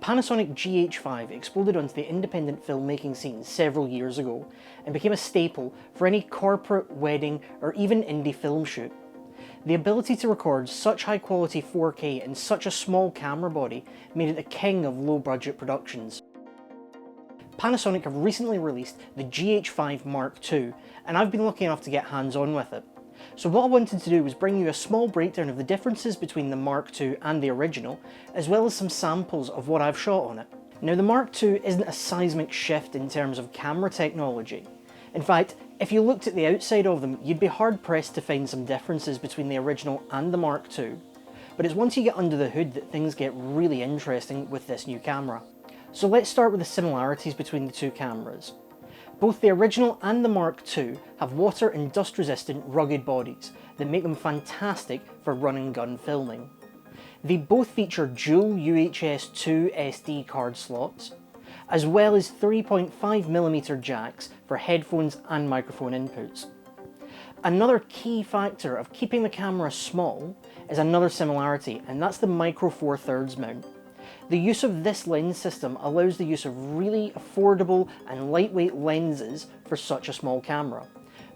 Panasonic GH5 exploded onto the independent filmmaking scene several years ago and became a staple for any corporate, wedding or even indie film shoot. The ability to record such high quality 4K in such a small camera body made it the king of low budget productions. Panasonic have recently released the Gh5 Mark II, and I've been lucky enough to get hands on with it. So what I wanted to do was bring you a small breakdown of the differences between the Mark II and the original, as well as some samples of what I've shot on it. Now the Mark II isn't a seismic shift in terms of camera technology. In fact, if you looked at the outside of them, you'd be hard pressed to find some differences between the original and the Mark II. But it's once you get under the hood that things get really interesting with this new camera. So let's start with the similarities between the two cameras. Both the original and the Mark II have water and dust resistant rugged bodies that make them fantastic for run and gun filming. They both feature dual UHS 2 SD card slots, as well as 3.5mm jacks for headphones and microphone inputs. Another key factor of keeping the camera small is another similarity, and that's the micro 4/3 mount. The use of this lens system allows the use of really affordable and lightweight lenses for such a small camera.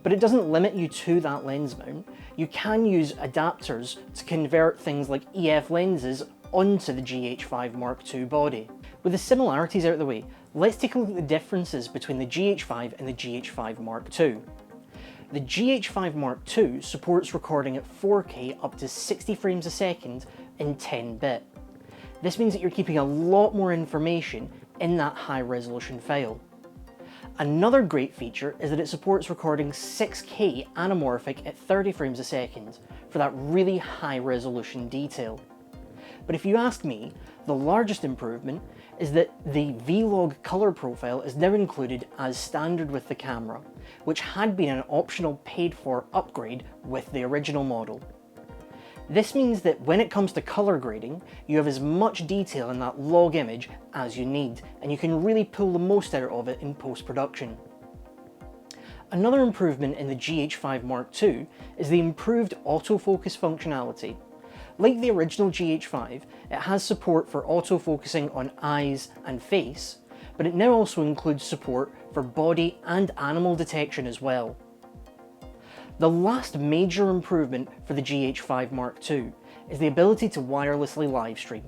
But it doesn't limit you to that lens mount. You can use adapters to convert things like EF lenses onto the Gh5 Mark II body. With the similarities out of the way, let's take a look at the differences between the Gh5 and the Gh5 Mark II. The Gh5 Mark II supports recording at 4K up to 60 frames a second in 10-bit. This means that you're keeping a lot more information in that high resolution file. Another great feature is that it supports recording 6K anamorphic at 30 frames a second for that really high resolution detail. But if you ask me, the largest improvement is that the V-Log color profile is now included as standard with the camera, which had been an optional paid for upgrade with the original model. This means that when it comes to color grading, you have as much detail in that log image as you need, and you can really pull the most out of it in post-production. Another improvement in the Gh5 Mark II is the improved autofocus functionality. Like the original Gh5, it has support for autofocusing on eyes and face, but it now also includes support for body and animal detection as well. The last major improvement for the Gh5 Mark II is the ability to wirelessly livestream.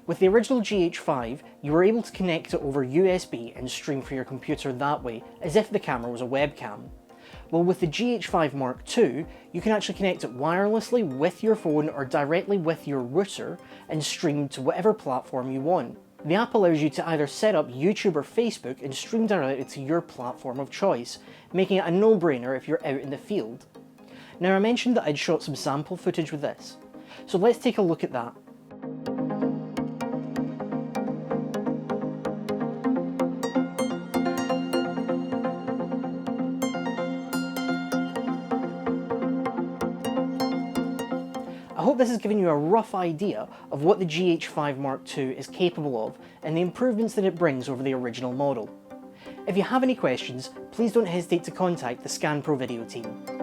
With the original Gh5, you were able to connect it over USB and stream from your computer that way, as if the camera was a webcam. Well, with the Gh5 Mark II, you can actually connect it wirelessly with your phone or directly with your router and stream to whatever platform you want. The app allows you to either set up YouTube or Facebook and stream directly to your platform of choice, making it a no-brainer if you're out in the field. Now, I mentioned that I'd shot some sample footage with this, so let's take a look at that. I hope this has given you a rough idea of what the Gh5 Mark II is capable of and the improvements that it brings over the original model. If you have any questions, please don't hesitate to contact the ScanPro video team.